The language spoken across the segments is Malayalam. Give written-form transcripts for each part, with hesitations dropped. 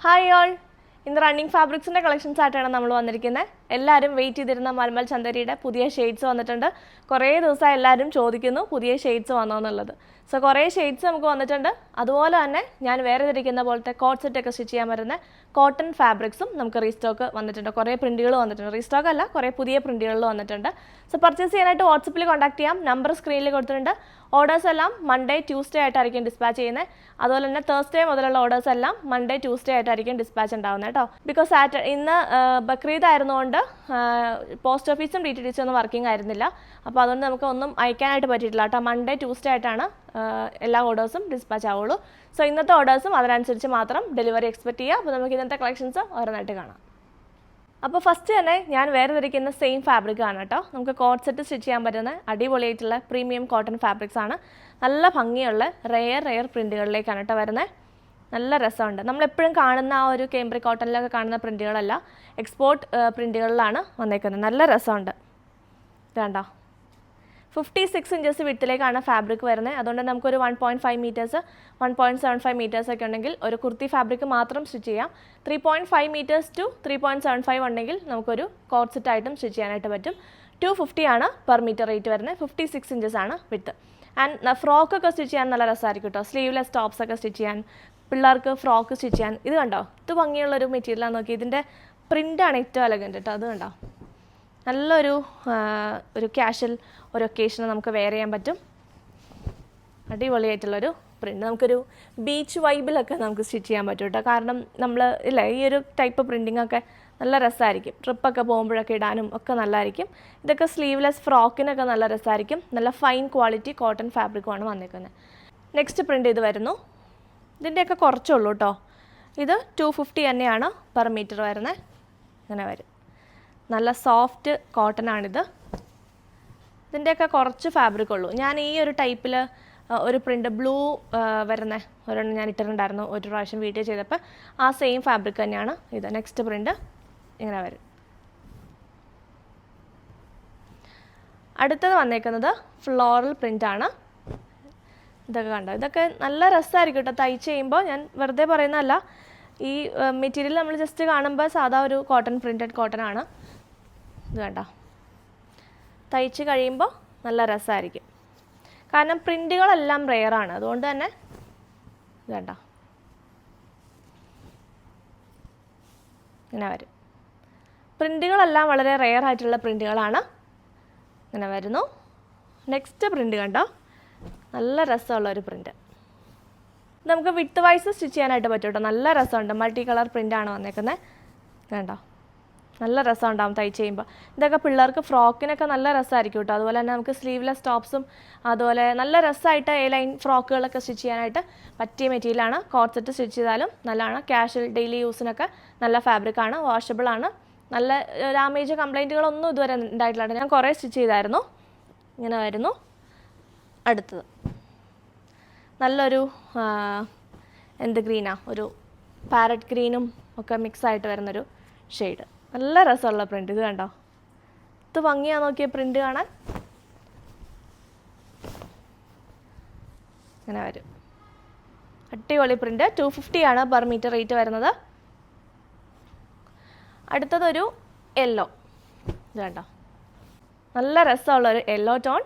ഹായ് ഓൾ, ഇന്ന് റണ്ണിങ് ഫാബ്രിക്സിൻ്റെ കളക്ഷൻസ് ആയിട്ടാണ് നമ്മൾ വന്നിരിക്കുന്നത്. എല്ലാവരും വെയിറ്റ് ചെയ്തിരുന്ന മൽമൽ ചന്ദരിയുടെ പുതിയ ഷെയ്ഡ്സ് വന്നിട്ടുണ്ട്. കുറേ ദിവസമായി എല്ലാവരും ചോദിക്കുന്നു പുതിയ ഷെയ്ഡ്സ് വന്നോ എന്നുള്ളത്. സോ കുറേ ഷെയ്ഡ്സ് നമുക്ക് വന്നിട്ടുണ്ട്. അതുപോലെ തന്നെ ഞാൻ വേറെ ധരിക്കുന്ന പോലത്തെ കോട്ട് സെറ്റൊക്കെ സ്റ്റിച്ച് ചെയ്യാൻ വരുന്ന കോട്ടൺ ഫാബ്രിക്സും നമുക്ക് റീസ്റ്റോക്ക് വന്നിട്ടുണ്ട്. കുറേ പ്രിൻറ്റുകൾ വന്നിട്ടുണ്ട്. റീസ്റ്റോക്ക് അല്ല, കുറേ പുതിയ പ്രിൻറ്റുകളിൽ വന്നിട്ടുണ്ട്. സോ പർച്ചേസ് ചെയ്യാനായിട്ട് വാട്സപ്പിൽ കോൺടാക്ട് ചെയ്യാം. നമ്പർ സ്ക്രീനിൽ കൊടുത്തിട്ടുണ്ട്. ഓർഡേഴ്സ് എല്ലാം മൺഡേ ട്യൂസ്ഡേ ആയിട്ടായിരിക്കും ഡിസ്പാച്ച് ചെയ്യുന്നത്. അതുപോലെ തന്നെ തേഴ്സ്ഡേ മുതലുള്ള ഓർഡേഴ്സ് എല്ലാം മൺഡേ ട്യൂസ്ഡേ ആയിട്ടായിരിക്കും ഡിസ്പാച്ച് ഉണ്ടാകുന്നത് കേട്ടോ. ബിക്കോസ് ഇന്ന് ബക്രീദ് ആയിരുന്നുകൊണ്ട് പോസ്റ്റ് ഓഫീസും DTDC ഒന്നും വർക്കിംഗ് ആയിരുന്നില്ല. അപ്പോൾ അതുകൊണ്ട് നമുക്ക് ഒന്നും അയക്കാനായിട്ട് പറ്റിയിട്ടില്ല കേട്ടോ. മൺഡേ ട്യൂസ്ഡേ ആയിട്ടാണ് എല്ലാ ഓർഡേഴ്സും ഡിസ്പാച്ച് ആവുള്ളൂ. സോ ഇന്നത്തെ ഓർഡേഴ്സും അതിനനുസരിച്ച് മാത്രം ഡെലിവറി എക്സ്പെക്ട് ചെയ്യുക. അപ്പോൾ നമുക്ക് ഇന്നത്തെ കളക്ഷൻസ് ഓരോന്നായിട്ട് കാണാം. അപ്പോൾ ഫസ്റ്റ് തന്നെ ഞാൻ വേറെ ധരിക്കുന്ന സെയിം ഫാബ്രിക് ആണ് കേട്ടോ. നമുക്ക് കോട്ട് സെറ്റ് സ്റ്റിച്ച് ചെയ്യാൻ പറ്റുന്ന അടിപൊളിയായിട്ടുള്ള പ്രീമിയം കോട്ടൺ ഫാബ്രിക്സ് ആണ്. നല്ല ഭംഗിയുള്ള റെയർ പ്രിൻറ്റുകളിലേക്കാണ് കേട്ടോ വരുന്നത്. നല്ല രസമുണ്ട്. നമ്മളെപ്പോഴും കാണുന്ന ആ ഒരു കേംബ്രി കോട്ടണിലൊക്കെ കാണുന്ന പ്രിൻറ്റുകളല്ല, എക്സ്പോർട്ട് പ്രിൻറ്റുകളിലാണ് വന്നേക്കുന്നത്. നല്ല രസമുണ്ട്. വേണ്ട 56 ഇഞ്ചസ് വിട്ടിലേക്കാണ് ഫാബ്രിക് വരുന്നത്. അതുകൊണ്ട് നമുക്കൊരു 1.5 മീറ്റേഴ്സ് 1.75 മീറ്റേഴ്സ് ഒക്കെ ഉണ്ടെങ്കിൽ ഒരു കുർത്തി ഫാബ്രിക് മാത്രം സ്റ്റിച്ച് ചെയ്യാം. 3.5 മീറ്റേഴ്സ് ടു 3.75 ഉണ്ടെങ്കിൽ നമുക്കൊരു കോട്ട് സെറ്റായിട്ടും സ്റ്റിച്ച് ചെയ്യാനായിട്ട് പറ്റും. 250 ആണ് പെർ മീറ്റർ റേറ്റ് വരുന്നത്. 56 ഇഞ്ചസ് ആണ് വിട്ട്. ആൻഡ് ഫ്രോക്കൊക്കെ സ്റ്റിച്ച് ചെയ്യാൻ നല്ല രസമായിരിക്കും കേട്ടോ. സ്ലീവ്ലെസ് ടോപ്സ് ഒക്കെ സ്റ്റിച്ച് ചെയ്യാൻ, പിള്ളേർക്ക് ഫ്രോക്ക് സ്റ്റിച്ച് ചെയ്യാൻ. ഇത് കണ്ടോ, ഇത് ഭംഗിയുള്ളൊരു മെറ്റീരിയലാണ്. നോക്കി, ഇതിൻ്റെ പ്രിൻ്റാണ് ഏറ്റവും എലഗൻറ്റ് കേട്ടോ. അത് കണ്ടോ, നല്ലൊരു ക്യാഷ്വൽ ഒരു ഒക്കേഷന് നമുക്ക് വെയർ ചെയ്യാൻ പറ്റും. അടിപൊളിയായിട്ടുള്ളൊരു പ്രിൻ്റ്. നമുക്കൊരു ബീച്ച് വൈബിലൊക്കെ നമുക്ക് സ്റ്റിച്ച് ചെയ്യാൻ പറ്റും കേട്ടോ. കാരണം നമ്മൾ ഇല്ല, ഈ ഒരു ടൈപ്പ് പ്രിൻറ്റിംഗ് ഒക്കെ നല്ല രസമായിരിക്കും. ട്രിപ്പൊക്കെ പോകുമ്പോഴൊക്കെ ഇടാനും ഒക്കെ നല്ലതായിരിക്കും. ഇതൊക്കെ സ്ലീവ്ലെസ് ഫ്രോക്കിനൊക്കെ നല്ല രസമായിരിക്കും. നല്ല ഫൈൻ ക്വാളിറ്റി കോട്ടൺ ഫാബ്രിക്കുമാണ് വന്നിരിക്കുന്നത്. നെക്സ്റ്റ് പ്രിൻ്റ് ഇത് വരുന്നു. ഇതിൻ്റെയൊക്കെ കുറച്ചുള്ളൂ കേട്ടോ. ഇത് 250 തന്നെയാണ് പെർ മീറ്റർ വരുന്നത്. ഇങ്ങനെ വരും. നല്ല സോഫ്റ്റ് കോട്ടൺ ആണിത്. ഇതിൻ്റെയൊക്കെ കുറച്ച് ഫാബ്രിക് ഉള്ളൂ. ഞാൻ ഈ ഒരു ടൈപ്പിൽ ഒരു പ്രിൻ്റ് ബ്ലൂ വരുന്ന ഒരെണ്ണം ഞാൻ ഇട്ടിട്ടുണ്ടായിരുന്നു ഒരു പ്രാവശ്യം വീഡിയോ ചെയ്തപ്പോൾ. ആ സെയിം ഫാബ്രിക് തന്നെയാണ് ഇത്. നെക്സ്റ്റ് പ്രിൻ്റ് ഇങ്ങനെ വരും. അടുത്തത് വന്നേക്കുന്നത് ഫ്ലോറൽ പ്രിൻ്റാണ്. ഇതൊക്കെ കണ്ടോ, ഇതൊക്കെ നല്ല രസമായിരിക്കും കേട്ടോ തയ്ച്ച് ചെയ്യുമ്പോൾ. ഞാൻ വെറുതെ പറയുന്നതല്ല. ഈ മെറ്റീരിയൽ നമ്മൾ ജസ്റ്റ് കാണുമ്പോൾ സാധാ ഒരു പ്രിൻറ്റഡ് കോട്ടൺ ആണ്. ഇത് കണ്ടോ, തയ്ച്ച് കഴിയുമ്പോൾ നല്ല രസമായിരിക്കും. കാരണം പ്രിൻറ്റുകളെല്ലാം റെയറാണ്. അതുകൊണ്ട് തന്നെ ഇത് കണ്ടോ, ഇങ്ങനെ വരും. പ്രിൻറ്റുകളെല്ലാം വളരെ റെയർ ആയിട്ടുള്ള പ്രിൻറ്റുകളാണ്. ഇങ്ങനെ വരുന്നു. നെക്സ്റ്റ് പ്രിൻ്റ് കണ്ടോ, നല്ല രസമുള്ളൊരു പ്രിൻ്റ്. നമുക്ക് വിത്ത് വൈസ് സ്റ്റിച്ച് ചെയ്യാനായിട്ട് പറ്റും കേട്ടോ. നല്ല രസമുണ്ട്. മൾട്ടി കളർ പ്രിൻ്റാണ് വന്നേക്കുന്നത്. കണ്ടോ, നല്ല രസം ഉണ്ടാവും തയ്ച്ച് ചെയ്യുമ്പോൾ. ഇതൊക്കെ പിള്ളേർക്ക് ഫ്രോക്കിനൊക്കെ നല്ല രസമായിരിക്കും കേട്ടോ. അതുപോലെ തന്നെ നമുക്ക് സ്ലീവ്ലെസ് ടോപ്സും അതുപോലെ നല്ല രസമായിട്ട് ലൈൻ ഫ്രോക്കുകളൊക്കെ സ്റ്റിച്ച് ചെയ്യാനായിട്ട് പറ്റിയ മെറ്റീരിയലാണ്. കോട്ട് സെറ്റ് സ്റ്റിച്ച് ചെയ്താലും നല്ലതാണ്. ക്യാഷ്വൽ ഡെയിലി യൂസിനൊക്കെ നല്ല ഫാബ്രിക്കാണ്. വാഷബിൾ ആണ്. നല്ല ഡാമേജ് കംപ്ലൈൻറ്റുകളൊന്നും ഇതുവരെ ഉണ്ടായിട്ടില്ല. ഞാൻ കുറേ സ്റ്റിച്ച് ചെയ്തായിരുന്നു. ഇങ്ങനെ വരുന്നു. അടുത്തത് നല്ലൊരു എന്ത് ഗ്രീനാണ്, ഒരു പാരറ്റ് ഗ്രീനും ഒക്കെ മിക്സായിട്ട് വരുന്നൊരു ഷെയ്ഡ്. നല്ല രസമുള്ള പ്രിൻ്റ്. ഇത് കണ്ടോ, ഇത് ഭംഗിയാ നോക്കിയ പ്രിൻ്റ് കാണാൻ. ഇങ്ങനെ വരും. അടിപൊളി പ്രിൻ്റ്. 250 ആണ് പെർ മീറ്റർ റേറ്റ് വരുന്നത്. അടുത്തതൊരു യെല്ലോ. ഇത് കണ്ടോ, നല്ല രസമുള്ളൊരു യെല്ലോ ടോൺ.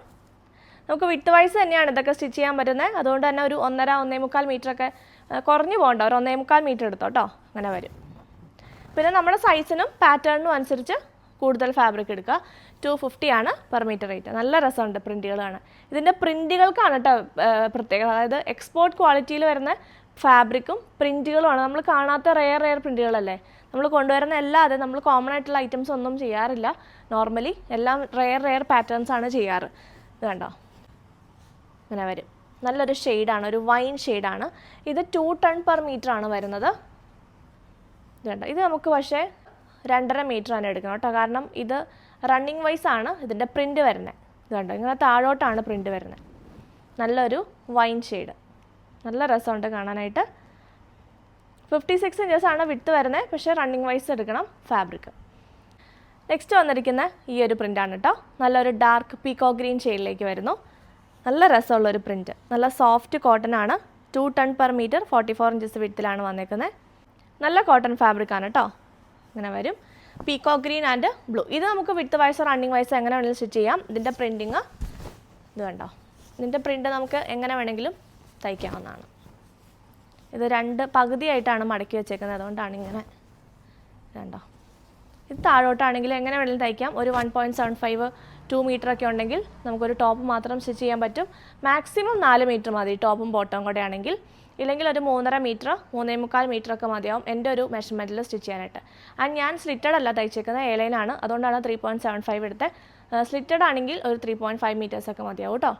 നമുക്ക് വിത്ത് വൈസ് തന്നെയാണ് ഇതൊക്കെ സ്റ്റിച്ച് ചെയ്യാൻ പറ്റുന്നത്. അതുകൊണ്ട് തന്നെ ഒരു 1.5-1.25 മീറ്ററൊക്കെ കുറഞ്ഞു പോകണ്ട. ഒരു 1.25 മീറ്റർ എടുത്തോ കേട്ടോ. അങ്ങനെ വരും. പിന്നെ നമ്മുടെ സൈസിനും പാറ്റേണിനും അനുസരിച്ച് കൂടുതൽ ഫാബ്രിക് എടുക്കുക. 250 ആണ് പെർ മീറ്റർ റേറ്റ്. നല്ല രസമുണ്ട് പ്രിൻറ്റുകളാണ്. ഇതിൻ്റെ പ്രിൻറ്റുകൾക്കാണ് കേട്ടോ പ്രത്യേകത. അതായത് എക്സ്പോർട്ട് ക്വാളിറ്റിയിൽ വരുന്ന ഫാബ്രിക്കും പ്രിൻറ്റുകളുമാണ്. നമ്മൾ കാണാത്ത റെയർ പ്രിൻറ്റുകളല്ലേ നമ്മൾ കൊണ്ടുവരുന്ന. എല്ലാം അതെ, നമ്മൾ കോമൺ ആയിട്ടുള്ള ഐറ്റംസ് ഒന്നും ചെയ്യാറില്ല. നോർമലി എല്ലാം റെയർ പാറ്റേൺസ് ആണ് ചെയ്യാറ്. ഇത് കണ്ടോ, ഇങ്ങനെ വരും. നല്ലൊരു ഷെയ്ഡാണ്, ഒരു വൈൻ ഷെയ്ഡാണ്. ഇത് 2 ടൺ പെർ മീറ്റർ ആണ് വരുന്നത്. ഇത് കണ്ടോ, ഇത് നമുക്ക് പക്ഷേ 2.5 മീറ്റർ തന്നെ എടുക്കണം കേട്ടോ. കാരണം ഇത് റണ്ണിങ് വൈസ് ആണ് ഇതിൻ്റെ പ്രിൻ്റ് വരുന്നത്. ഇത് കണ്ടോ, ഇങ്ങനെ താഴോട്ടാണ് പ്രിൻ്റ് വരുന്നത്. നല്ലൊരു വൈൻ ഷെയ്ഡ്. നല്ല രസമുണ്ട് കാണാനായിട്ട്. 56 ഇഞ്ചസ് ആണ് വിട്ട് വരുന്നത്. പക്ഷേ റണ്ണിങ് വൈസ് എടുക്കണം ഫാബ്രിക്. നെക്സ്റ്റ് വന്നിരിക്കുന്ന ഈ ഒരു പ്രിൻ്റാണ് കേട്ടോ. നല്ലൊരു ഡാർക്ക് പീക്കോ ഗ്രീൻ ഷെയ്ഡിലേക്ക് വരുന്നു. നല്ല രസമുള്ളൊരു പ്രിൻറ്റ്. നല്ല സോഫ്റ്റ് കോട്ടൺ ആണ്. 2 ടൺ പെർ മീറ്റർ 44 ഇഞ്ചസ് വിഡ്ത്തിലാണ് വന്നേക്കുന്നത്. നല്ല കോട്ടൺ ഫാബ്രിക് ആണ് കേട്ടോ. ഇങ്ങനെ വരും. Peacock green and blue. ഇത് നമുക്ക് വിത്ത് വൈസ് റണ്ണിങ് വൈസ് എങ്ങനെ വേണമെങ്കിലും സ്റ്റിച്ച് ചെയ്യാം. ഇതിൻ്റെ പ്രിൻറ്റിങ് ഇത് കണ്ടോ. ഇതിൻ്റെ പ്രിൻ്റ് നമുക്ക് എങ്ങനെ വേണമെങ്കിലും തയ്ക്കാവുന്നതാണ്. ഇത് 2 പകുതിയായിട്ടാണ് മടക്കി വെച്ചേക്കുന്നത്, അതുകൊണ്ടാണ് ഇങ്ങനെ കണ്ടോ. ഇത് താഴോട്ടാണെങ്കിൽ എങ്ങനെ വേണമെങ്കിലും തയ്ക്കാം. ഒരു 1.75 2 മീറ്ററൊക്കെ ഉണ്ടെങ്കിൽ നമുക്കൊരു ടോപ്പ് മാത്രം സ്റ്റിച്ച് ചെയ്യാൻ പറ്റും. മാക്സിമം 4 മീറ്റർ മതി ടോപ്പും ബോട്ടവും കൂടെ ആണെങ്കിൽ. ഇല്ലെങ്കിൽ ഒരു 3.5 മീറ്റർ 3.25 മീറ്ററൊക്കെ മതിയാവും എൻ്റെ ഒരു മെഷർമെൻറ്റിൽ സ്റ്റിച്ച് ചെയ്യാനായിട്ട്. ആൻഡ് ഞാൻ സ്ലിറ്റഡ് അല്ല തയ്ച്ചേക്കുന്നത്, എയർലൈനാണ്, അതുകൊണ്ടാണ് 3.75 എടുത്തത്. സ്ലിറ്റഡ് ആണെങ്കിൽ ഒരു 3.5 മീറ്റേഴ്സൊക്കെ മതിയാവും കേട്ടോ.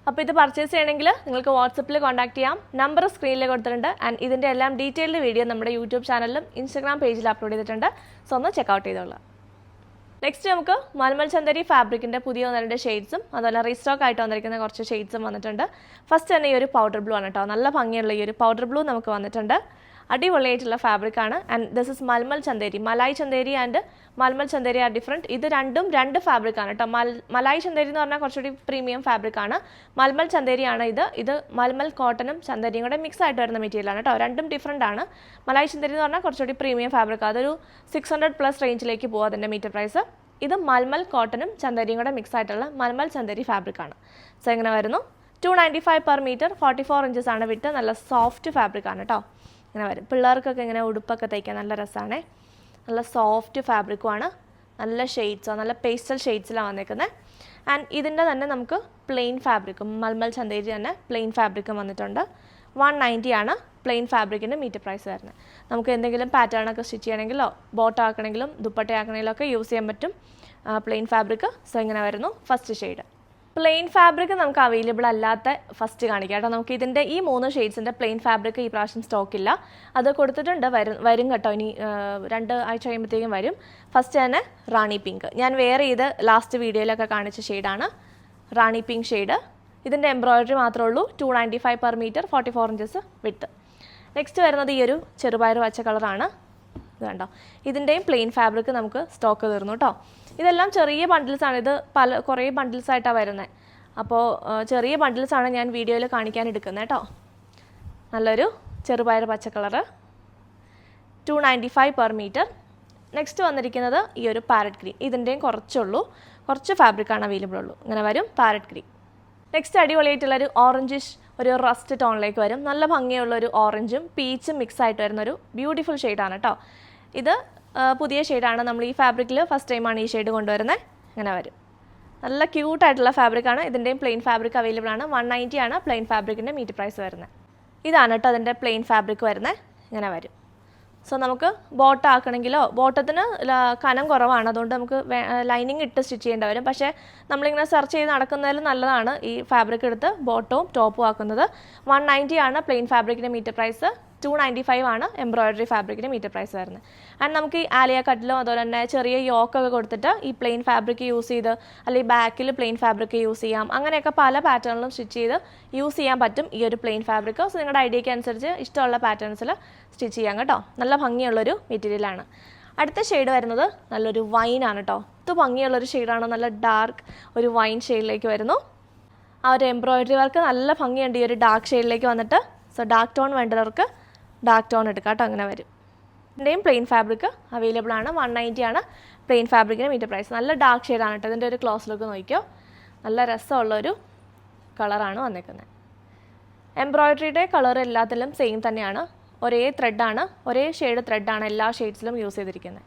അപ്പോൾ ഇത് പർച്ചേസ് ചെയ്യണമെങ്കിൽ നിങ്ങൾക്ക് വാട്സപ്പിൽ കോൺടാക്ട് ചെയ്യാം. നമ്പർ സ്ക്രീനിൽ കൊടുത്തിട്ടുണ്ട്. ആൻഡ് ഇതിൻ്റെ എല്ലാം ഡീറ്റെയിൽഡ് വീഡിയോ നമ്മുടെ യൂട്യൂബ് ചാനലിലും ഇൻസ്റ്റാഗ്രാം പേജിൽ അപ്ലോഡ് ചെയ്തിട്ടുണ്ട്. സോ ഒന്ന് ചെക്കൗട്ട് ചെയ്തോളാം. നെക്സ്റ്റ് നമുക്ക് മൽമൽ ചന്ദേരി ഫാബ്രിക്കിൻ്റെ പുതിയ 1-2 ഷെയ്ഡ്സും അതുപോലെ റീസ്റ്റോക്ക് ആയിട്ട് വന്നിരിക്കുന്ന കുറച്ച് ഷെയ്ഡ്സും വന്നിട്ടുണ്ട്. ഫസ്റ്റ് തന്നെ ഈ ഒരു പൗഡർ ബ്ലൂ ആണ് കേട്ടോ. നല്ല ഭംഗിയുള്ള ഈ ഒരു പൗഡർ ബ്ലൂ നമുക്ക് വന്നിട്ടുണ്ട്. അടിപൊളിയായിട്ടുള്ള ഫാബ്രിക്കാണ്. And this is mulmul Chanderi. Malai Chanderi and mulmul Chanderi are different. ഇത് രണ്ടും 2 ഫാബ്രിക്കാണ് കേട്ടോ. മലായ് ചന്ദേരി എന്ന് പറഞ്ഞാൽ കുറച്ചുകൂടി പ്രീമിയം ഫാബ്രിക്കാണ്. മൽമൽ ചന്ദേരിയാണ് ഇത് മൽമൽ കോട്ടനും ചന്ദേരിയും കൂടെ മിക്സ് ആയിട്ട് വരുന്ന മെറ്റീരിയലാണ് കേട്ടോ. രണ്ടും ഡിഫറെൻ്റ് ആണ്. മലായ് ചന്ദേരി എന്ന് പറഞ്ഞാൽ കുറച്ചുകൂടി പ്രീമിയം ഫാബ്രിക്, അതൊരു 600+ റേഞ്ചിലേക്ക് പോകും അതിൻ്റെ മീറ്റർ പ്രൈസ്. ഇത് മൽമൽ കോട്ടനും ചന്ദേരിയും കൂടെ മിക്സ് ആയിട്ടുള്ള മൽമൽ ചന്ദേരി ഫാബ്രിക്കാണ്. സോ എങ്ങനെ വരുന്നു? 295 per meter, 44 inches ആണ് വിട്ട്. നല്ല സോഫ്റ്റ് ഫാബ്രിക്കാണ് കേട്ടോ. ഇങ്ങനെ വരും. പിള്ളേർക്കൊക്കെ ഇങ്ങനെ ഉടുപ്പൊക്കെ തയ്ക്കാൻ നല്ല രസമാണ്. നല്ല സോഫ്റ്റ് ഫാബ്രിക്കുമാണ്. നല്ല ഷെയ്ഡ്സോ നല്ല പേസ്റ്റൽ ഷെയ്ഡ്സിലാണ് വന്നേക്കുന്നത്. ആൻഡ് ഇതിൻ്റെ തന്നെ നമുക്ക് പ്ലെയിൻ ഫാബ്രിക്കും മൽമൽ ചന്ദേരി തന്നെ പ്ലെയിൻ ഫാബ്രിക്കും വന്നിട്ടുണ്ട്. 190 ആണ് പ്ലെയിൻ ഫാബ്രിക്കിൻ്റെ മീറ്റർ പ്രൈസ് വരുന്നത്. നമുക്ക് എന്തെങ്കിലും പാറ്റേണൊക്കെ സ്റ്റിച്ച് ചെയ്യണമെങ്കിലോ ബോട്ടം ആക്കണമെങ്കിലും ദുപ്പട്ട ആക്കണമെങ്കിലും ഒക്കെ യൂസ് ചെയ്യാൻ പറ്റും പ്ലെയിൻ ഫാബ്രിക്. സോ ഇങ്ങനെ വരുന്നു ഫസ്റ്റ് ഷെയ്ഡ്. പ്ലെയിൻ ഫാബ്രിക് നമുക്ക് അവൈലബിൾ അല്ലാത്ത ഫസ്റ്റ് കാണിക്കാം കേട്ടോ. നമുക്ക് ഇതിൻ്റെ ഈ 3 ഷെയ്ഡ്സിൻ്റെ പ്ലെയിൻ ഫാബ്രിക് ഈ പ്രാവശ്യം സ്റ്റോക്കില്ല. അത് കൊടുത്തിട്ടുണ്ട്, വരും കേട്ടോ. ഇനി 2 ആഴ്ച കഴിയുമ്പോഴത്തേക്കും വരും. ഫസ്റ്റ് തന്നെ റാണി പിങ്ക്. ഞാൻ വെയർ ചെയ്ത് ലാസ്റ്റ് വീഡിയോയിലൊക്കെ കാണിച്ച ഷെയ്ഡാണ് റാണി പിങ്ക് ഷെയ്ഡ്. ഇതിൻ്റെ എംബ്രോയിഡറി മാത്രമേ ഉള്ളൂ. 295 per meter, 44 inches വിട്ട്. നെക്സ്റ്റ് വരുന്നത് ഈ ഒരു ചെറുപയർ പച്ച കളറാണ്. ഇത് കണ്ടോ. ഇതിൻ്റെയും പ്ലെയിൻ ഫാബ്രിക് നമുക്ക് സ്റ്റോക്ക് തീർന്നു കേട്ടോ. ഇതെല്ലാം ചെറിയ ബണ്ടിൽസാണ്. ഇത് കുറേ ബണ്ടിൽസായിട്ടാണ് വരുന്നത്. അപ്പോൾ ചെറിയ ബണ്ടിൽസാണ് ഞാൻ വീഡിയോയിൽ കാണിക്കാൻ എടുക്കുന്നത് കേട്ടോ. നല്ലൊരു ചെറുപയർ പച്ച കളറ്, 295 per meter. നെക്സ്റ്റ് വന്നിരിക്കുന്നത് ഈ ഒരു പാരറ്റ് ഗ്രീൻ. ഇതിൻ്റെയും കുറച്ച് ഫാബ്രിക്കാണ് അവൈലബിൾ ഉള്ളൂ. ഇങ്ങനെ വരും പാരറ്റ് ഗ്രീൻ. നെക്സ്റ്റ് അടിപൊളിയായിട്ടുള്ളൊരു ഓറഞ്ചിഷ് ഒരു റസ്റ്റ് ടോണിലേക്ക് വരും. നല്ല ഭംഗിയുള്ളൊരു ഓറഞ്ചും പീച്ചും മിക്സ് ആയിട്ട് വരുന്നൊരു ബ്യൂട്ടിഫുൾ ഷെയ്ഡാണ് കേട്ടോ. ഇത് പുതിയ ഷെയ്ഡാണ്. നമ്മൾ ഈ ഫാബ്രിക്കിൽ ഫസ്റ്റ് ടൈമാണ് ഈ ഷെയ്ഡ് കൊണ്ടുവരുന്നത്. ഇങ്ങനെ വരും. നല്ല ക്യൂട്ടായിട്ടുള്ള ഫാബ്രിക്കാണ്. ഇതിൻ്റെയും പ്ലെയിൻ ഫാബ്രിക് അവൈലബിൾ ആണ്. 190 ആണ് പ്ലെയിൻ ഫാബ്രിക്കിൻ്റെ മീറ്റർ പ്രൈസ് വരുന്നത്. ഇതാണ് കേട്ടോ അതിൻ്റെ പ്ലെയിൻ ഫാബ്രിക് വരുന്നത്. ഇങ്ങനെ വരും. സോ നമുക്ക് ബോട്ടം ആക്കണമെങ്കിലോ ബോട്ടത്തിന് കനം കുറവാണ്, അതുകൊണ്ട് നമുക്ക് ലൈനിങ് ഇട്ട് സ്റ്റിച്ച് ചെയ്യേണ്ടി വരും. പക്ഷേ നമ്മളിങ്ങനെ സെർച്ച് ചെയ്ത് നടക്കുന്നതിൽ നല്ലതാണ് ഈ ഫാബ്രിക് എടുത്ത് ബോട്ടവും ടോപ്പും ആക്കുന്നത്. 190 ആണ് പ്ലെയിൻ ഫാബ്രിക്കിൻ്റെ മീറ്റർ പ്രൈസ്. 295 ആണ് എംബ്രോയിഡറി ഫാബ്രിക്കിൻ്റെ മീറ്റർ പ്രൈസ് വരുന്നത്. ആൻഡ് നമുക്ക് ഈ ആലിയ കട്ടിലോ അതുപോലെ തന്നെ ചെറിയ യോക്കൊക്കെ കൊടുത്തിട്ട് ഈ പ്ലെയിൻ ഫാബ്രിക് യൂസ് ചെയ്ത് അല്ലെങ്കിൽ ബാക്കിൽ പ്ലെയിൻ ഫാബ്രിക് യൂസ് ചെയ്യാം. അങ്ങനെയൊക്കെ പല പാറ്റേണിലും സ്റ്റിച്ച് ചെയ്ത് യൂസ് ചെയ്യാൻ പറ്റും ഈ ഒരു പ്ലെയിൻ ഫാബ്രിക്. സോ നിങ്ങളുടെ ഐഡിയയ്ക്ക് അനുസരിച്ച് ഇഷ്ടമുള്ള പാറ്റേൺസിൽ സ്റ്റിച്ച് ചെയ്യാം കേട്ടോ. നല്ല ഭംഗിയുള്ളൊരു മെറ്റീരിയലാണ്. അടുത്ത ഷെയ്ഡ് വരുന്നത് നല്ലൊരു വൈനാണ് കേട്ടോ. ഇത് ഭംഗിയുള്ളൊരു ഷെയ്ഡാണ്. നല്ല ഡാർക്ക് ഒരു വൈൻ ഷെയ്ഡിലേക്ക് വരുന്നു. ആ ഒരു എംബ്രോയിഡറി വർക്ക് നല്ല ഭംഗിയുണ്ട് ഈ ഒരു ഡാർക്ക് ഷെയ്ഡിലേക്ക് വന്നിട്ട്. സോ ഡാർക്ക് ടോൺ വേണ്ടവർക്ക് ഡാർക്ക് ടോൺ എടുക്കാം കേട്ടോ. അങ്ങനെ വരും. ഇതിൻ്റെയും പ്ലെയിൻ ഫാബ്രിക് അവൈലബിൾ ആണ്. 190 ആണ് പ്ലെയിൻ ഫാബ്രിക്കിന് മീറ്റർ പ്രൈസ്. നല്ല ഡാർക്ക് ഷെയ്ഡാണ് കേട്ടോ. ഇതിൻ്റെ ഒരു ക്ലോസ് ലുക്ക് നോക്കിയോ. നല്ല രസമുള്ളൊരു കളറാണ് വന്നേക്കുന്നത്. എംബ്രോയിഡറിയുടെ കളർ എല്ലാത്തിലും സെയിം തന്നെയാണ്. ഒരേ ത്രെഡാണ്, ഒരേ ഷെയ്ഡ് ത്രെഡാണ് എല്ലാ ഷെയ്ഡ്സിലും യൂസ് ചെയ്തിരിക്കുന്നത്.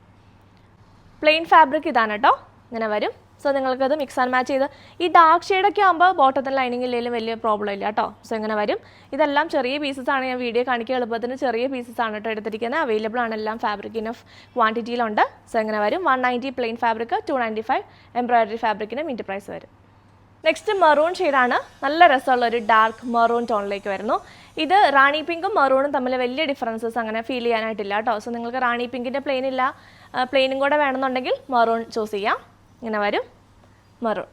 പ്ലെയിൻ ഫാബ്രിക് ഇതാണ് കേട്ടോ. ഇങ്ങനെ വരും. സോ നിങ്ങൾക്കത് മിക്സ് ആൻഡ് മാച്ച് ചെയ്ത് ഈ ഡാർക്ക് ഷെയ്ഡൊക്കെ ആകുമ്പോൾ ബോട്ടത്തിൽ ലൈനിങ് ഇല്ലെങ്കിലും വലിയ പ്രോബ്ലം ഇല്ല കേട്ടോ. സോ ഇങ്ങനെ വരും. ഇതെല്ലാം ചെറിയ പീസസ് ആണ്. ഞാൻ വീഡിയോ കാണിക്കുക എളുപ്പത്തിന് ചെറിയ പീസസ് ആണ് കേട്ടോ എടുത്തിരിക്കുന്നത്. അവൈലബിൾ ആണ് എല്ലാം ഫാബ്രിക് ഇനഫ് ക്വാണ്ടിറ്റിയിലുണ്ട്. സോ ഇങ്ങനെ വരും. 190 പ്ലെയിൻ ഫാബ്രിക്, 295 എംബ്രോയിഡറി ഫാബ്രിക്കിന് മീറ്റർ പ്രൈസ് വരും. നെക്സ്റ്റ് മെറൂൺ ഷെയ്ഡാണ്. നല്ല രസമുള്ള ഒരു ഡാർക്ക് മെറൂൺ ടോണിലേക്ക് വരുന്നു. ഇത് റാണി പിങ്കും മെറൂണും തമ്മിൽ വലിയ ഡിഫറൻസസ് അങ്ങനെ ഫീൽ ചെയ്യാനായിട്ടില്ല കേട്ടോ. സോ നിങ്ങൾക്ക് റാണി പിങ്കിൻ്റെ പ്ലെയിൻ ഇല്ല, പ്ലെയിനും കൂടെ വേണമെന്നുണ്ടെങ്കിൽ മെറൂൺ ചൂസ് ചെയ്യാം. ഇങ്ങനെ വരും മെറൂൺ.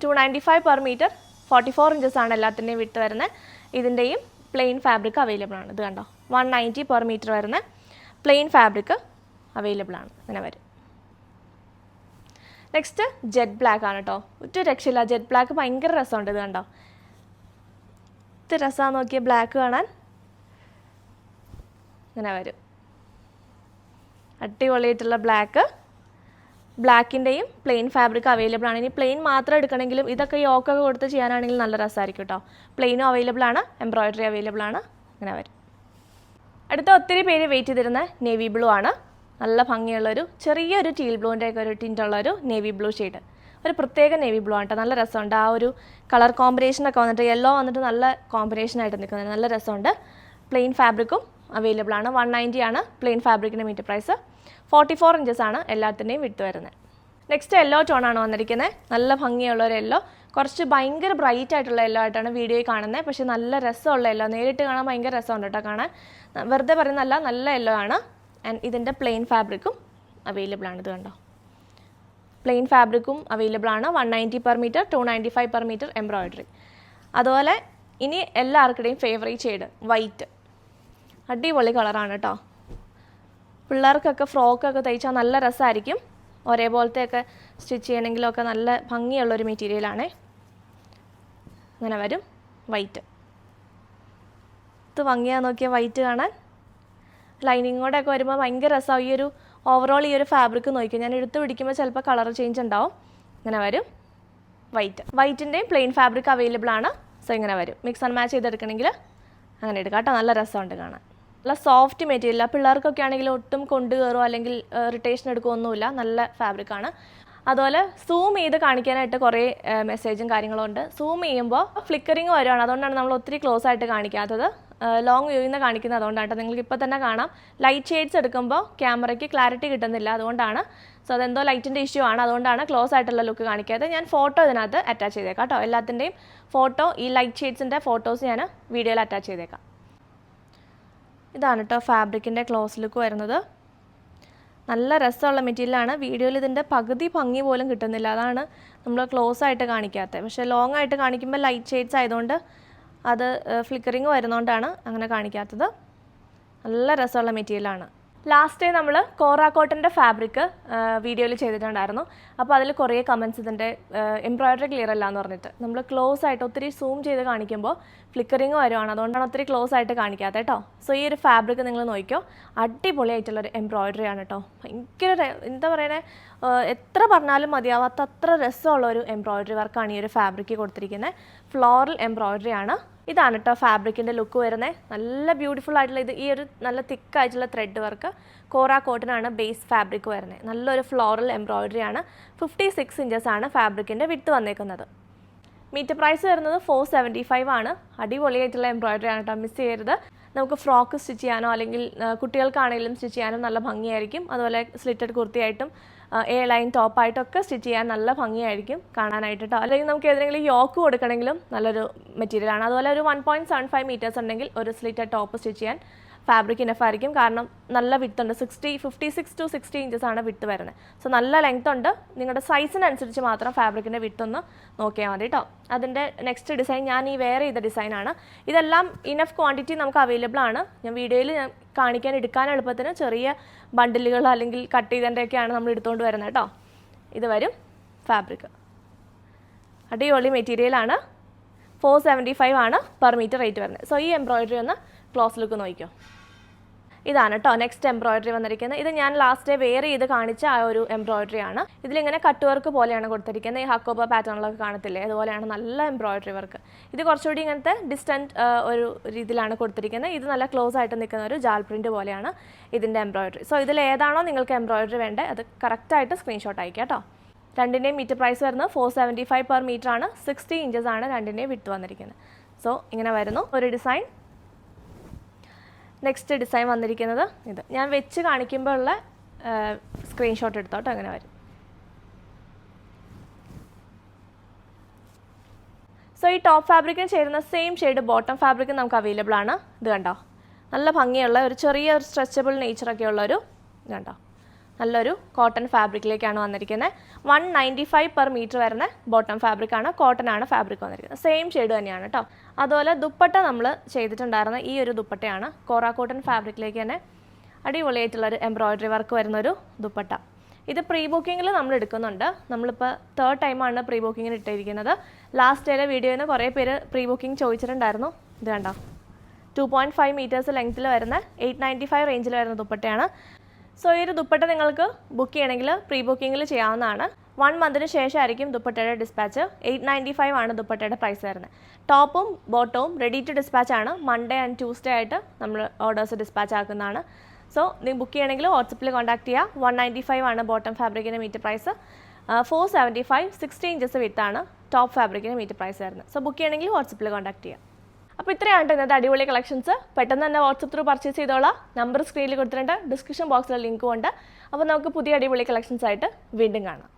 295 per meter, 44 inches ആണ് എല്ലാത്തിൻ്റെയും വിട്ട് വരുന്നത്. ഇതിൻ്റെയും പ്ലെയിൻ ഫാബ്രിക് അവൈലബിൾ ആണ്. ഇത് കണ്ടോ. 190 per meter വരുന്ന പ്ലെയിൻ ഫാബ്രിക് അവൈലബിൾ ആണ്. ഇങ്ങനെ വരും. നെക്സ്റ്റ് ജെറ്റ് ബ്ലാക്ക് ആണ് കേട്ടോ. ഒറ്റ രക്ഷയില്ല. ജെറ്റ് ബ്ലാക്ക് ഭയങ്കര രസമുണ്ട്. ഇത് കണ്ടോ. എന്ത് രസമാണെന്ന് നോക്കിയ ബ്ലാക്ക് കാണാൻ. ഇങ്ങനെ വരും. അടിപൊളിയായിട്ടുള്ള ബ്ലാക്കിൻ്റെയും പ്ലെയിൻ ഫാബ്രിക് അവൈലബിൾ ആണ്. ഇനി പ്ലെയിൻ മാത്രം എടുക്കണമെങ്കിലും ഇതൊക്കെ യോക്കൊക്കെ കൊടുത്ത് ചെയ്യാനാണെങ്കിൽ നല്ല രസമായിരിക്കും കേട്ടോ. പ്ലെയിനും അവൈലബിൾ ആണ്, എംബ്രോയിഡറി അവൈലബിൾ ആണ്. ഇങ്ങനെ വരും. അടുത്ത ഒത്തിരി പേര് വെയിറ്റ് ചെയ്തിരുന്ന നേവി ബ്ലൂ ആണ്. നല്ല ഭംഗിയുള്ളൊരു ചെറിയൊരു ടീൽ ബ്ലൂവിൻ്റെയൊക്കെ ഒരു ടിൻ്റുള്ളൊരു നേവി ബ്ലൂ ഷെയ്ഡ്. ഒരു പ്രത്യേക നേവി ബ്ലൂ ആണ് കേട്ടോ. നല്ല രസമുണ്ട്. ആ ഒരു കളർ കോമ്പിനേഷനൊക്കെ വന്നിട്ട് യെല്ലോ വന്നിട്ട് നല്ല കോമ്പിനേഷനായിട്ട് നിൽക്കുന്നത്. നല്ല രസമുണ്ട്. പ്ലെയിൻ ഫാബ്രിക്കും അവൈലബിൾ ആണ്. 190 ആണ് പ്ലെയിൻ ഫാബ്രിക്കിൻ്റെ മീറ്റർ പ്രൈസ്. 44 ഇഞ്ചസ് ആണ് എല്ലാത്തിൻ്റെയും വിട്ട് വരുന്നത്. നെക്സ്റ്റ് യെല്ലോ ടോണാണ് വന്നിരിക്കുന്നത്. നല്ല ഭംഗിയുള്ള ഒരു യെല്ലോ. കുറച്ച് ഭയങ്കര ബ്രൈറ്റ് ആയിട്ടുള്ള യെല്ലോ ആയിട്ടാണ് വീഡിയോയിൽ കാണുന്നത്. പക്ഷേ നല്ല രസമുള്ള യെല്ലോ. നേരിട്ട് കാണാൻ ഭയങ്കര രസമുണ്ട് കേട്ടോ കാണാൻ. വെറുതെ പറയുന്നതല്ല, നല്ല യെല്ലോ ആണ്. ആൻഡ് ഇതിൻ്റെ പ്ലെയിൻ ഫാബ്രിക്കും അവൈലബിൾ ആണ്. ഇത് കണ്ടോ, പ്ലെയിൻ ഫാബ്രിക്കും അവൈലബിൾ ആണ്. 190 per metre, 295 per metre embroidery. അതുപോലെ ഇനി എല്ലാവർക്കുടെയും ഫേവറേറ്റ് ഷെയ്ഡ് വൈറ്റ്. അടിപൊളി കളറാണ് കേട്ടോ. പിള്ളേർക്കൊക്കെ ഫ്രോക്കൊക്കെ തയ്ച്ചാൽ നല്ല രസമായിരിക്കും. ഒരേപോലത്തെയൊക്കെ സ്റ്റിച്ച് ചെയ്യണമെങ്കിലൊക്കെ നല്ല ഭംഗിയുള്ളൊരു മെറ്റീരിയലാണേ. അങ്ങനെ വരും വൈറ്റ്. ഇത് ഭംഗിയാന്ന് നോക്കിയാൽ വൈറ്റ് കാണാൻ. ലൈനിങ്ങോടെയൊക്കെ വരുമ്പോൾ ഭയങ്കര രസമാണ്. ഈ ഒരു ഓവറോൾ ഈ ഒരു ഫാബ്രിക് നോക്കിയാൽ ഞാൻ എടുത്ത് പിടിക്കുമ്പോൾ ചിലപ്പോൾ കളർ ചേഞ്ച് ഉണ്ടാവും. ഇങ്ങനെ വരും വൈറ്റ്. വൈറ്റിൻ്റെയും പ്ലെയിൻ ഫാബ്രിക് അവൈലബിൾ ആണ്. സോ ഇങ്ങനെ വരും. മിക്സ് ആൻഡ് മാച്ച് ചെയ്തെടുക്കണമെങ്കിൽ അങ്ങനെ എടുക്കാം കേട്ടോ. നല്ല രസമുണ്ട് കാണാൻ. നല്ല സോഫ്റ്റ് മെറ്റീരിയലാണ്. പിള്ളേർക്കൊക്കെ ആണെങ്കിൽ ഒട്ടും കൊണ്ടു കയറുമോ അല്ലെങ്കിൽ ഇറിറ്റേഷൻ എടുക്കുകയൊന്നുമില്ല. നല്ല ഫാബ്രിക്കാണ്. അതുപോലെ സൂം ചെയ്ത് കാണിക്കാനായിട്ട് കുറേ മെസ്സേജും കാര്യങ്ങളും ഉണ്ട്. സൂം ചെയ്യുമ്പോൾ ഫ്ലിക്കറിങ് വരുവാണ്. അതുകൊണ്ടാണ് നമ്മൾ ഒത്തിരി ക്ലോസ് ആയിട്ട് കാണിക്കാത്തത്. ലോങ് വ്യൂവിൽ നിന്ന് കാണിക്കുന്നത് അതുകൊണ്ടാണ്. നിങ്ങൾക്ക് ഇപ്പോൾ തന്നെ കാണാം, ലൈറ്റ് ഷെയ്ഡ്സ് എടുക്കുമ്പോൾ ക്യാമറയ്ക്ക് ക്ലാരിറ്റി കിട്ടുന്നില്ല. അതുകൊണ്ടാണ്. സോ അതെന്തോ ലൈറ്റിൻ്റെ ഇഷ്യൂ ആണ്. അതുകൊണ്ടാണ് ക്ലോസ് ആയിട്ടുള്ള ലുക്ക് കാണിക്കാത്തത്. ഞാൻ ഫോട്ടോ ഇതിനകത്ത് അറ്റാച്ച് ചെയ്തേക്കാം കേട്ടോ. എല്ലാത്തിൻ്റെയും ഫോട്ടോ, ഈ ലൈറ്റ് ഷെയ്ഡ്സിൻ്റെ ഫോട്ടോസ് ഞാൻ വീഡിയോയിൽ അറ്റാച്ച് ചെയ്തേക്കാം. ഇതാണ് കേട്ടോ ഫാബ്രിക്കിൻ്റെ ക്ലോസ് ലുക്ക് വരുന്നത്. നല്ല രസമുള്ള മെറ്റീരിയലാണ്. വീഡിയോയിൽ ഇതിൻ്റെ പകുതി ഭംഗി പോലും കിട്ടുന്നില്ല. അതാണ് നമ്മൾ ക്ലോസ് ആയിട്ട് കാണിക്കാത്തത്. പക്ഷേ ലോങ് ആയിട്ട് കാണിക്കുമ്പോൾ ലൈറ്റ് ഷെയ്ഡ്സ് ആയതുകൊണ്ട് അത് ഫ്ലിക്കറിങ് വരുന്നതുകൊണ്ടാണ് അങ്ങനെ കാണിക്കാത്തത്. നല്ല രസമുള്ള മെറ്റീരിയലാണ്. ലാസ്റ്റ് നമ്മൾ കോറ കോട്ടൻ്റെ ഫാബ്രിക് വീഡിയോയിൽ ചെയ്തിട്ടുണ്ടായിരുന്നു. അപ്പോൾ അതിൽ കുറേ കമൻറ്റ്സ് ഇതിൻ്റെ എംബ്രോയിഡറി ക്ലിയർ അല്ല എന്ന് പറഞ്ഞിട്ട്. നമ്മൾ ക്ലോസ് ആയിട്ട് ഒത്തിരി സൂം ചെയ്ത് കാണിക്കുമ്പോൾ ഫ്ലിക്കറിങ് വരുവാണ്. അതുകൊണ്ടാണ് ഒത്തിരി ക്ലോസ് ആയിട്ട് കാണിക്കാത്തത് കേട്ടോ. സോ ഈ ഒരു ഫാബ്രിക് നിങ്ങൾ നോക്കിയോ, അടിപൊളിയായിട്ടുള്ളൊരു എംബ്രോയിഡറി ആണ് കേട്ടോ. ഭയങ്കര എന്താ പറയുന്നത്, എത്ര പറഞ്ഞാലും മതിയാവാത്ത അത്ര രസമുള്ള ഒരു എംബ്രോയിഡറി വർക്കാണ് ഈ ഒരു ഫാബ്രിക്ക് കൊടുത്തിരിക്കുന്നത്. ഫ്ലോറൽ എംബ്രോയിഡറി ആണ്. ഇതാണ് കേട്ടോ ഫാബ്രിക്കിൻ്റെ ലുക്ക് വരുന്നത്. നല്ല ബ്യൂട്ടിഫുൾ ആയിട്ടുള്ള ഇത് ഈ ഒരു നല്ല തിക്കായിട്ടുള്ള ത്രെഡ് വർക്ക്. കോറ കോട്ടനാണ് ബേസ് ഫാബ്രിക് വരുന്നത്. നല്ലൊരു ഫ്ലോറൽ എംബ്രോയിഡറി ആണ്. 56 ഇഞ്ചസ് ആണ് ഫാബ്രിക്കിൻ്റെ വിട്ട് വന്നേക്കുന്നത്. മീറ്റർ പ്രൈസ് വരുന്നത് 475 ആണ്. അടിപൊളിയായിട്ടുള്ള എംബ്രോയിഡറി ആണ് കേട്ടോ, മിസ് ചെയ്യരുത്. നമുക്ക് ഫ്രോക്ക് സ്റ്റിച്ച് ചെയ്യാനോ അല്ലെങ്കിൽ കുട്ടികൾക്കാണെങ്കിലും സ്റ്റിച്ച് ചെയ്യാനും നല്ല ഭംഗിയായിരിക്കും. അതുപോലെ സ്ലിറ്റഡ് കുർത്തിയായിട്ടും എ ലൈൻ ടോപ്പായിട്ടൊക്കെ സ്റ്റിച്ച് ചെയ്യാൻ നല്ല ഭംഗിയായിരിക്കും കാണാനായിട്ട് കേട്ടോ. അല്ലെങ്കിൽ നമുക്ക് ഏതെങ്കിലും യോക്ക് കൊടുക്കണമെങ്കിലും നല്ലൊരു മെറ്റീരിയലാണ്. അതുപോലെ ഒരു 1.75 മീറ്റേഴ്സ് ഉണ്ടെങ്കിൽ ഒരു സ്ലിറ്റഡ് ടോപ്പ് സ്റ്റിച്ച് ചെയ്യാൻ ഫാബ്രിക് ഇനഫ് ആയിരിക്കും. കാരണം നല്ല വിത്ത് ഉണ്ട്. 56 to 60 ഇഞ്ചസ് ആണ് വിട്ട് വരുന്നത്. സോ നല്ല ലെങ്ത് ഉണ്ട്. നിങ്ങളുടെ സൈസിനനുസരിച്ച് മാത്രം ഫാബ്രിക്കിൻ്റെ വിട്ടൊന്ന് നോക്കിയാൽ മതി കേട്ടോ. അതിൻ്റെ നെക്സ്റ്റ് ഡിസൈൻ ഞാൻ ഈ വെയർ ചെയ്ത ഡിസൈനാണ്. ഇതെല്ലാം ഇനഫ് ക്വാണ്ടിറ്റി നമുക്ക് അവൈലബിൾ ആണ്. ഞാൻ വീഡിയോയിൽ കാണിക്കാൻ എടുക്കാൻ എളുപ്പത്തിന് ചെറിയ ബണ്ടിലുകൾ അല്ലെങ്കിൽ കട്ട് ചെയ്തതിൻ്റെയൊക്കെയാണ് നമ്മൾ എടുത്തുകൊണ്ട് വരുന്നത് കേട്ടോ. ഇത് വരും ഫാബ്രിക്. അടിപൊളി മെറ്റീരിയലാണ്. 475 ആണ് പെർ മീറ്റർ റേറ്റ് വരുന്നത്. സോ ഈ എംബ്രോയിഡറി ഒന്ന് ക്ലോസ് ലുക്ക് നോക്കിക്കോ. ഇതാണ് കേട്ടോ നെക്സ്റ്റ് എംബ്രോയിഡറി വന്നിരിക്കുന്നത്. ഇത് ഞാൻ ലാസ്റ്റ് വെയർ ചെയ്ത് കാണിച്ച ആ ഒരു എംബ്രോയിഡറി ആണ്. ഇതിലിങ്ങനെ കട്ട് വർക്ക് പോലെയാണ് കൊടുത്തിരിക്കുന്നത്. ഈ ഹക്കോബ പാറ്റേണിലൊക്കെ കാണത്തില്ലേ, അതുപോലെയാണ് നല്ല എംബ്രോയിഡറി വർക്ക്. ഇത് കുറച്ചുകൂടി ഇങ്ങനത്തെ ഡിസ്റ്റൻറ്റ് ഒരു രീതിയിലാണ് കൊടുത്തിരിക്കുന്നത്. ഇത് നല്ല ക്ലോസ് ആയിട്ട് നിൽക്കുന്ന ഒരു ജാൽ പ്രിൻറ്റ് പോലെയാണ് ഇതിൻ്റെ എംബ്രോയിഡറി. സോ ഇതിൽ ഏതാണോ നിങ്ങൾക്ക് എംബ്രോയിഡറി വേണ്ടത് അത് കറക്റ്റായിട്ട് സ്ക്രീൻഷോട്ട് അയക്കുക കേട്ടോ. രണ്ടിൻ്റെയും മീറ്റർ പ്രൈസ് വരുന്നത് 475 പെർ മീറ്റർ ആണ്. 60 ഇഞ്ചസ് ആണ് രണ്ടിൻ്റെയും വിട്ട് വന്നിരിക്കുന്നത്. സോ ഇങ്ങനെ വരുന്നു ഒരു ഡിസൈൻ. നെക്സ്റ്റ് ഡിസൈൻ വന്നിരിക്കുന്നത് ഇത് ഞാൻ വെച്ച് കാണിക്കുമ്പോൾ ഉള്ള സ്ക്രീൻഷോട്ട് എടുത്തോട്ടോ. അങ്ങനെ വരും. സോ ഈ ടോപ്പ് ഫാബ്രിക്കിന് ചേരുന്ന സെയിം ഷെയ്ഡ് ബോട്ടം ഫാബ്രിക്കും നമുക്ക് അവൈലബിൾ ആണ്. ഇത് കണ്ടോ, നല്ല ഭംഗിയുള്ള ഒരു ചെറിയ ഒരു സ്ട്രെച്ചബിൾ നേച്ചറൊക്കെ ഉള്ളൊരു ഇത് കണ്ടോ, നല്ലൊരു കോട്ടൺ ഫാബ്രിക്കിലേക്കാണ് വന്നിരിക്കുന്നത്. 195 പെർ മീറ്റർ വരുന്ന ബോട്ടം ഫാബ്രിക്കാണ്. കോട്ടൺ ആണ് ഫാബ്രിക് വന്നിരിക്കുന്നത്. സെയിം ഷെയ്ഡ് തന്നെയാണ് കേട്ടോ. അതുപോലെ ദുപ്പട്ട നമ്മൾ ചെയ്തിട്ടുണ്ടായിരുന്ന ഈ ഒരു ദുപ്പട്ടയാണ്. കോറ കോട്ടൺ ഫാബ്രിക്കിലേക്ക് തന്നെ അടിപൊളിയായിട്ടുള്ളൊരു എംബ്രോയിഡറി വർക്ക് വരുന്നൊരു ദുപ്പട്ട. ഇത് പ്രീ ബുക്കിങ്ങിൽ നമ്മൾ എടുക്കുന്നുണ്ട്. നമ്മളിപ്പോൾ 3rd ടൈമാണ് പ്രീ ബുക്കിങ്ങിന് ഇട്ടിരിക്കുന്നത്. ലാസ്റ്റ് ഡേയിലെ വീഡിയോയിൽ കുറേ പേര് പ്രീ ബുക്കിംഗ് ചോദിച്ചിട്ടുണ്ടായിരുന്നു. ഇത് കണ്ടോ 2.5 മീറ്റേഴ്സ് ലെങ്ത്തിൽ വരുന്ന 895 റേഞ്ചിൽ വരുന്ന ദുപ്പട്ടയാണ്. സോ ഈ ഒരു ദുപ്പട്ട നിങ്ങൾക്ക് ബുക്ക് ചെയ്യണമെങ്കിൽ പ്രീ ബുക്കിങ്ങിൽ ചെയ്യാവുന്നതാണ്. 1 മന്തിന് ശേഷമായിരിക്കും ദുപ്പട്ടയുടെ ഡിസ്പാച്ച്. 895 ആണ് ദുപ്പട്ടയുടെ പ്രൈസ് വരുന്നത്. ടോപ്പും ബോട്ടവും റെഡി ടു ഡിസ്പാച്ച് ആണ്. മൺഡേ ആൻഡ് ട്യൂസ്ഡേ ആയിട്ട് നമ്മൾ ഓർഡേഴ്സ് ഡിസ്പാച്ച് ആക്കുന്നതാണ്. സോ നിങ്ങൾ ബുക്ക് ചെയ്യണമെങ്കിൽ വാട്സപ്പിൽ കോൺടാക്ട് ചെയ്യുക. 195 ആണ് ബോട്ടം ഫാബ്രിക്കിൻ്റെ മീറ്റർ പ്രൈസ്. 475 60 ഇഞ്ചസ് വിത്താണ് ടോപ്പ് ഫാബ്രിക്കിന് മീറ്റർ പ്രൈസ് വരുന്നത്. സോ ബുക്ക് ചെയ്യണമെങ്കിൽ വാട്സപ്പിൽ കോൺടാക്ട് ചെയ്യുക. അപ്പോൾ ഇത്രയാണ് ഇന്നത്തെ അടിപൊളി കളക്ഷൻസ്. പെട്ടെന്ന് തന്നെ വാട്സപ്പ് ത്രൂ പർച്ചേസ് ചെയ്തോളാം. നമ്പർ സ്ക്രീനിൽ കൊടുത്തിട്ടുണ്ട്, ഡിസ്ക്രിപ്ഷൻ ബോക്സിൽ ലിങ്കും ഉണ്ട്. അപ്പോൾ നമുക്ക് പുതിയ അടിപൊളി കളക്ഷൻസ് ആയിട്ട് വീണ്ടും കാണാം.